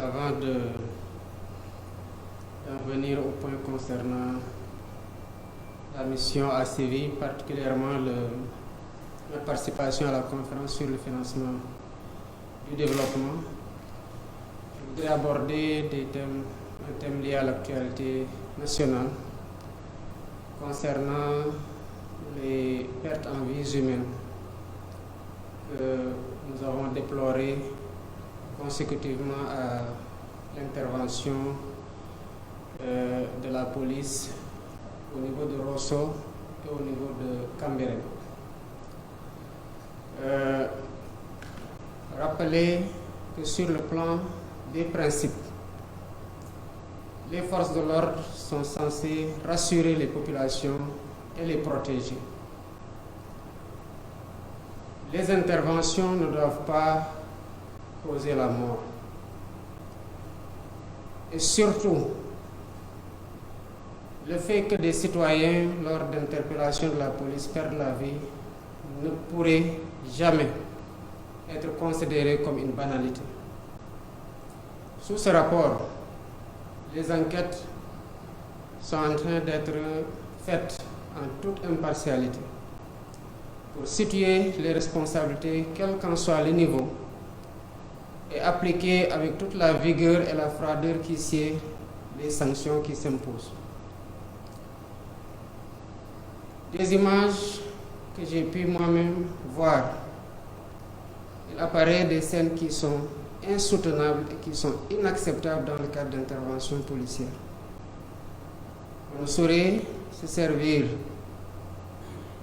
Avant d'en venir au point concernant la mission à Séville, particulièrement la participation à la conférence sur le financement du développement, je voudrais aborder un thème lié à l'actualité nationale concernant les pertes en vies humaines que nous avons déplorées consécutivement à l'intervention de la police au niveau de Rosso et au niveau de Cambérène. Rappeler que sur le plan des principes, les forces de l'ordre sont censées rassurer les populations et les protéger. Les interventions ne doivent pas causer la mort. Et surtout, le fait que des citoyens, lors d'interpellations de la police, perdent la vie ne pourrait jamais être considéré comme une banalité. Sous ce rapport, les enquêtes sont en train d'être faites en toute impartialité pour situer les responsabilités, quel qu'en soit le niveau, et appliquer avec toute la vigueur et la froideur qui sied les sanctions qui s'imposent. Des images que j'ai pu moi-même voir, il apparaît des scènes qui sont insoutenables et qui sont inacceptables dans le cadre d'interventions policières. On ne saurait se servir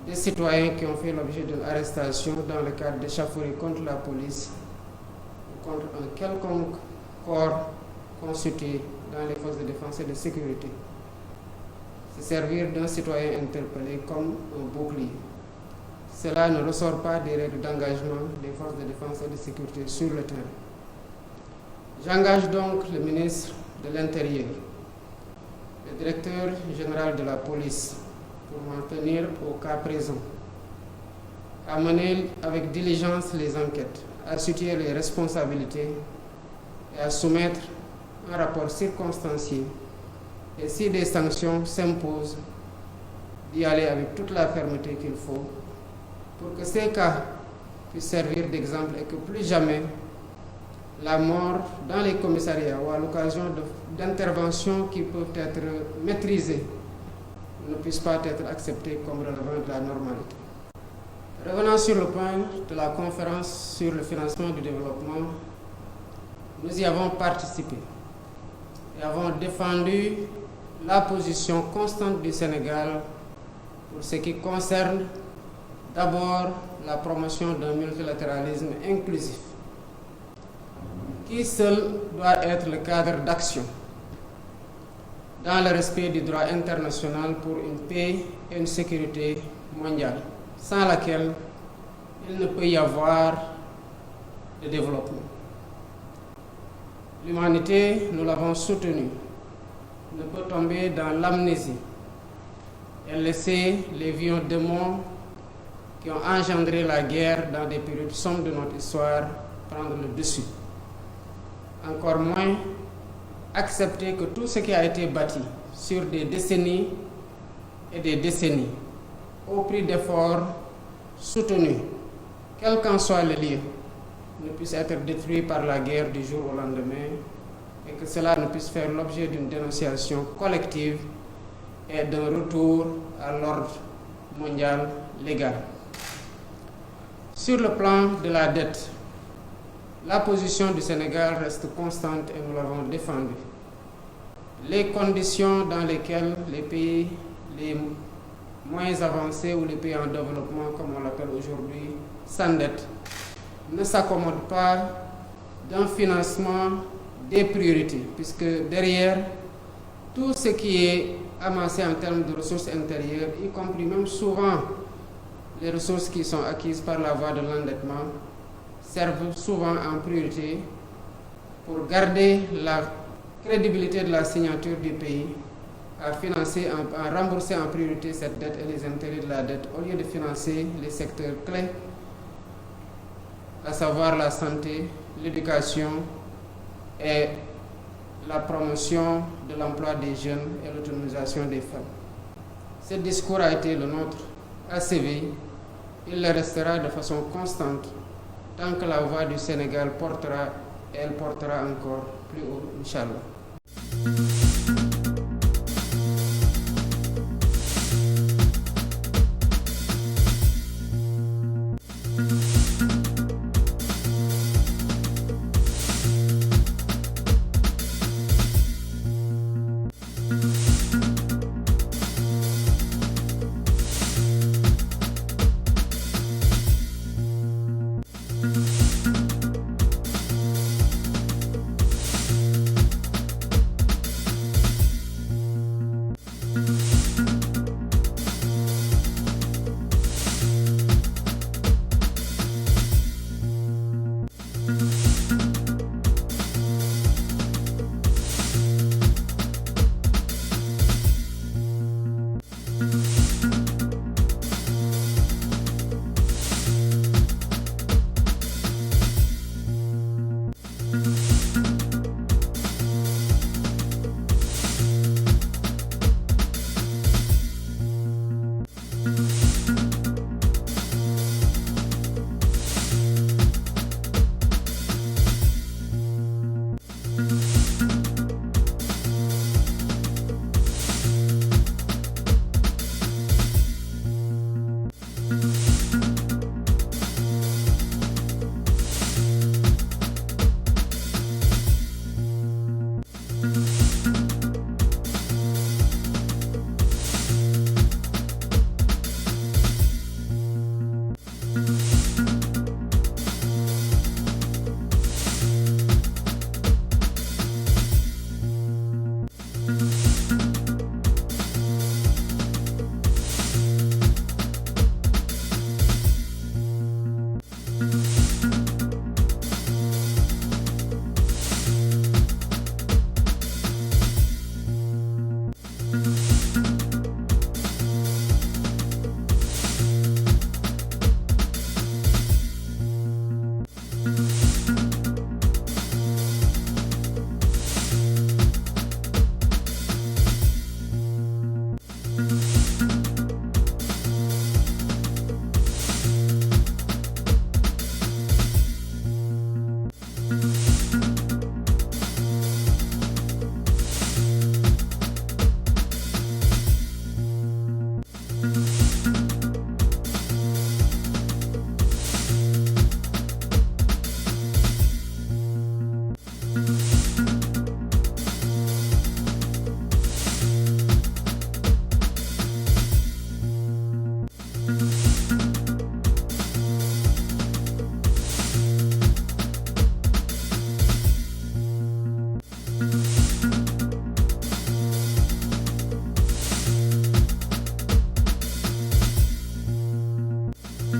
des citoyens qui ont fait l'objet d'une arrestation dans le cadre d'échauffourées contre la police ou contre un quelconque corps constitué dans les forces de défense et de sécurité. Se servir d'un citoyen interpellé comme un bouclier. Cela ne ressort pas des règles d'engagement des forces de défense et de sécurité sur le terrain. J'engage donc le ministre de l'Intérieur, le directeur général de la police, pour m'en tenir au cas présent, à mener avec diligence les enquêtes, à situer les responsabilités et à soumettre un rapport circonstancié. Et si des sanctions s'imposent, d'y aller avec toute la fermeté qu'il faut pour que ces cas puissent servir d'exemple et que plus jamais la mort dans les commissariats ou à l'occasion d'interventions qui peuvent être maîtrisées ne puisse pas être acceptée comme relevant de la normalité. Revenant sur le point de la conférence sur le financement du développement, nous y avons participé et avons défendu la position constante du Sénégal pour ce qui concerne d'abord la promotion d'un multilatéralisme inclusif, qui seul doit être le cadre d'action dans le respect du droit international pour une paix et une sécurité mondiale, sans laquelle il ne peut y avoir de développement. L'humanité, nous l'avons soutenu, ne peut tomber dans l'amnésie et laisser les vieux démons qui ont engendré la guerre dans des périodes sombres de notre histoire prendre le dessus. Encore moins accepter que tout ce qui a été bâti sur des décennies et des décennies, au prix d'efforts soutenus, quel qu'en soit le lieu, ne puisse être détruit par la guerre du jour au lendemain et que cela ne puisse faire l'objet d'une dénonciation collective et d'un retour à l'ordre mondial légal. Sur le plan de la dette, la position du Sénégal reste constante et nous l'avons défendue. Les conditions dans lesquelles les pays les moins avancés ou les pays en développement, comme on l'appelle aujourd'hui, s'endettent, ne s'accommodent pas d'un financement des priorités, puisque derrière tout ce qui est amassé en termes de ressources intérieures, y compris même souvent les ressources qui sont acquises par la voie de l'endettement, servent souvent en priorité pour garder la crédibilité de la signature du pays, à financer, à rembourser en priorité cette dette et les intérêts de la dette, au lieu de financer les secteurs clés, à savoir la santé, l'éducation est la promotion de l'emploi des jeunes et l'autonomisation des femmes. Ce discours a été le nôtre à Séville. Il le restera de façon constante tant que la voix du Sénégal portera et elle portera encore plus haut, Inch'Allah.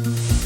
you.